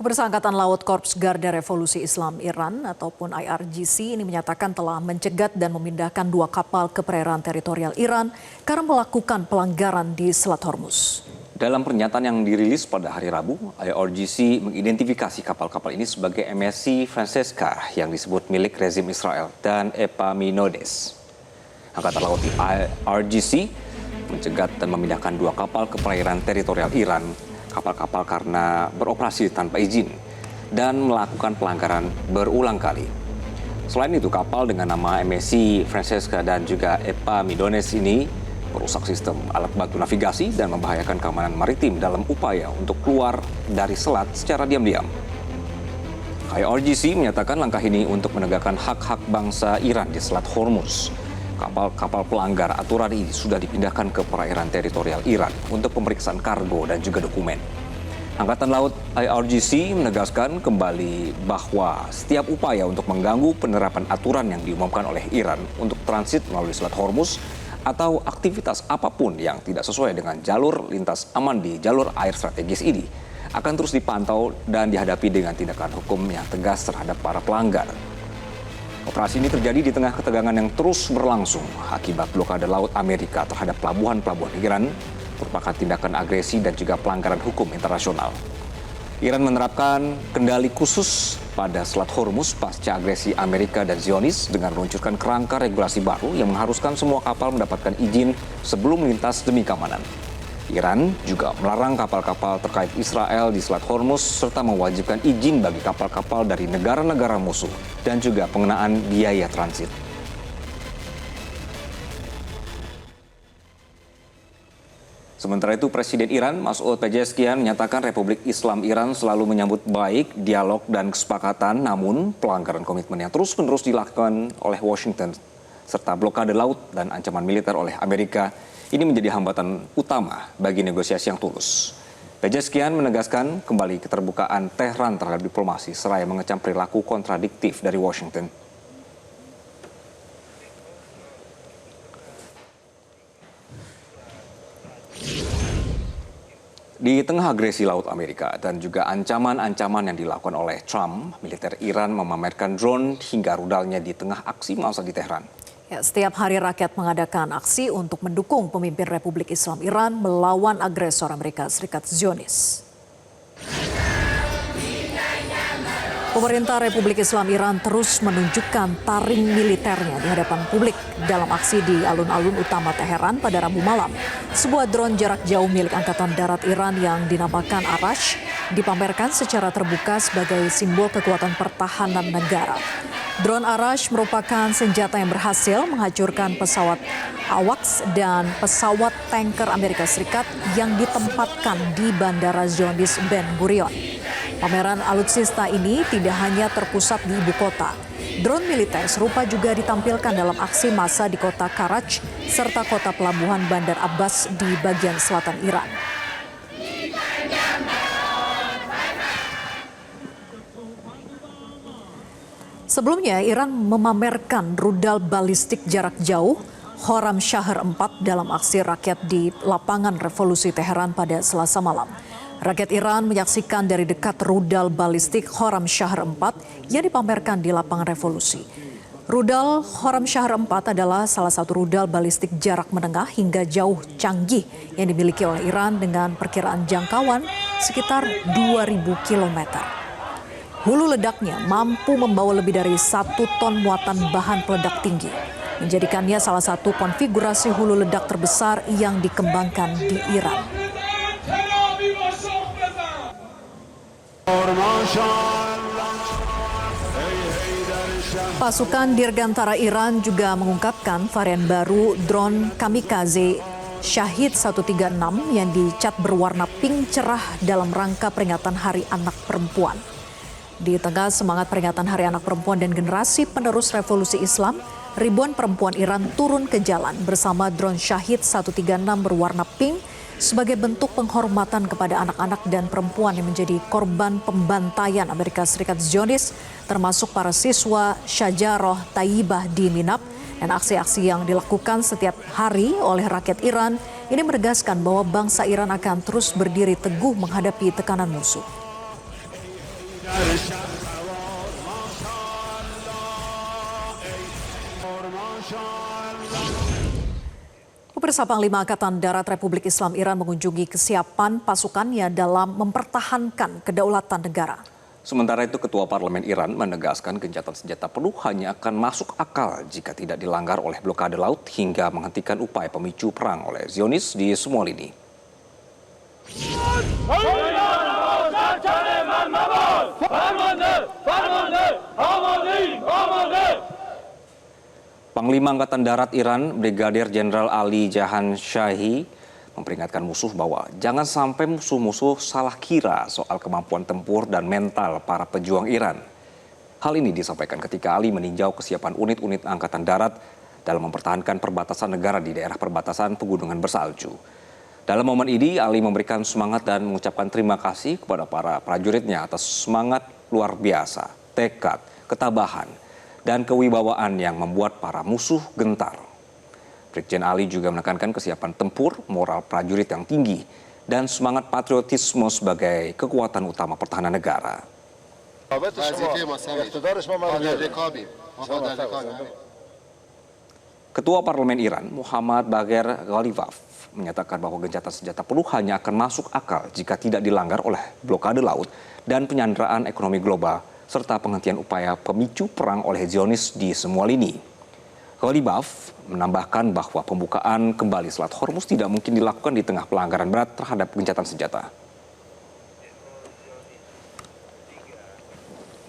Pemirsa Angkatan Laut Korps Garda Revolusi Islam Iran ataupun IRGC ini menyatakan telah mencegat dan memindahkan 2 kapal ke perairan teritorial Iran karena melakukan pelanggaran di Selat Hormuz. Dalam pernyataan yang dirilis pada hari Rabu, IRGC mengidentifikasi kapal-kapal ini sebagai MSC Francesca yang disebut milik rezim Israel dan Epaminondas. Angkatan Laut IRGC mencegat dan memindahkan 2 kapal ke perairan teritorial Iran. Kapal-kapal karena beroperasi tanpa izin dan melakukan pelanggaran berulang kali. Selain itu, kapal dengan nama MSC Francesca dan juga Epaminondas ini merusak sistem alat bantu navigasi dan membahayakan keamanan maritim dalam upaya untuk keluar dari selat secara diam-diam. IRGC menyatakan langkah ini untuk menegakkan hak-hak bangsa Iran di Selat Hormuz. Kapal-kapal pelanggar aturan ini sudah dipindahkan ke perairan teritorial Iran untuk pemeriksaan kargo dan juga dokumen. Angkatan Laut IRGC menegaskan kembali bahwa setiap upaya untuk mengganggu penerapan aturan yang diumumkan oleh Iran untuk transit melalui Selat Hormuz atau aktivitas apapun yang tidak sesuai dengan jalur lintas aman di jalur air strategis ini akan terus dipantau dan dihadapi dengan tindakan hukum yang tegas terhadap para pelanggar. Operasi ini terjadi di tengah ketegangan yang terus berlangsung akibat blokade laut Amerika terhadap pelabuhan-pelabuhan Iran, merupakan tindakan agresi dan juga pelanggaran hukum internasional. Iran menerapkan kendali khusus pada Selat Hormuz pasca agresi Amerika dan Zionis dengan meluncurkan kerangka regulasi baru yang mengharuskan semua kapal mendapatkan izin sebelum melintas demi keamanan. Iran juga melarang kapal-kapal terkait Israel di Selat Hormuz serta mewajibkan izin bagi kapal-kapal dari negara-negara musuh dan juga pengenaan biaya transit. Sementara itu, Presiden Iran Masoud Pezeshkian menyatakan Republik Islam Iran selalu menyambut baik dialog dan kesepakatan, namun pelanggaran komitmen yang terus-menerus dilakukan oleh Washington serta blokade laut dan ancaman militer oleh Amerika ini menjadi hambatan utama bagi negosiasi yang tulus. Pezeshkian menegaskan kembali keterbukaan Tehran terhadap diplomasi seraya mengecam perilaku kontradiktif dari Washington. Di tengah agresi laut Amerika dan juga ancaman-ancaman yang dilakukan oleh Trump, militer Iran memamerkan drone hingga rudalnya di tengah aksi massa di Tehran. Ya, setiap hari rakyat mengadakan aksi untuk mendukung pemimpin Republik Islam Iran melawan agresor Amerika Serikat Zionis. Pemerintah Republik Islam Iran terus menunjukkan taring militernya di hadapan publik dalam aksi di alun-alun utama Teheran pada Rabu malam. Sebuah drone jarak jauh milik Angkatan Darat Iran yang dinamakan Arash dipamerkan secara terbuka sebagai simbol kekuatan pertahanan negara. Drone Arash merupakan senjata yang berhasil menghancurkan pesawat AWACS dan pesawat tanker Amerika Serikat yang ditempatkan di Bandara Zionis Ben Gurion. Pameran alutsista ini tidak hanya terpusat di ibu kota. Drone militer serupa juga ditampilkan dalam aksi massa di kota Karaj serta kota pelabuhan Bandar Abbas di bagian selatan Iran. Sebelumnya, Iran memamerkan rudal balistik jarak jauh Khorram Shahr 4 dalam aksi rakyat di lapangan Revolusi Teheran pada Selasa malam. Rakyat Iran menyaksikan dari dekat rudal balistik Khorram Shahr 4 yang dipamerkan di lapangan Revolusi. Rudal Khorram Shahr 4 adalah salah satu rudal balistik jarak menengah hingga jauh canggih yang dimiliki oleh Iran dengan perkiraan jangkauan sekitar 2.000 km. Hulu ledaknya mampu membawa lebih dari 1 ton muatan bahan peledak tinggi, menjadikannya salah satu konfigurasi hulu ledak terbesar yang dikembangkan di Iran. Pasukan Dirgantara Iran juga mengungkapkan varian baru drone kamikaze Shahid 136 yang dicat berwarna pink cerah dalam rangka peringatan Hari Anak Perempuan. Di tengah semangat peringatan Hari Anak Perempuan dan generasi penerus revolusi Islam, ribuan perempuan Iran turun ke jalan bersama drone Shahid 136 berwarna pink sebagai bentuk penghormatan kepada anak-anak dan perempuan yang menjadi korban pembantaian Amerika Serikat Zionis, termasuk para siswa Syajarah Tayyibah di Minab, dan aksi-aksi yang dilakukan setiap hari oleh rakyat Iran ini menegaskan bahwa bangsa Iran akan terus berdiri teguh menghadapi tekanan musuh. Pemirsa, Panglima Angkatan Darat Republik Islam Iran mengunjungi kesiapan pasukannya dalam mempertahankan kedaulatan negara. Sementara itu, Ketua Parlemen Iran menegaskan gencatan senjata penuh hanya akan masuk akal jika tidak dilanggar oleh blokade laut hingga menghentikan upaya pemicu perang oleh Zionis di semua lini. Panglima Angkatan Darat Iran, Brigadir Jenderal Ali Jahan Shahi, memperingatkan musuh bahwa jangan sampai musuh-musuh salah kira soal kemampuan tempur dan mental para pejuang Iran. Hal ini disampaikan ketika Ali meninjau kesiapan unit-unit Angkatan Darat dalam mempertahankan perbatasan negara di daerah perbatasan pegunungan bersalju. Dalam momen ini, Ali memberikan semangat dan mengucapkan terima kasih kepada para prajuritnya atas semangat luar biasa, tekad, ketabahan, dan kewibawaan yang membuat para musuh gentar. Brigjen Ali juga menekankan kesiapan tempur, moral prajurit yang tinggi, dan semangat patriotisme sebagai kekuatan utama pertahanan negara. Ketua Parlemen Iran, Muhammad Bagher Ghalibaf, menyatakan bahwa gencatan senjata penuh hanya akan masuk akal jika tidak dilanggar oleh blokade laut dan penyanderaan ekonomi global, serta penghentian upaya pemicu perang oleh Zionis di semua lini. Ghalibaf menambahkan bahwa pembukaan kembali Selat Hormuz tidak mungkin dilakukan di tengah pelanggaran berat terhadap gencatan senjata.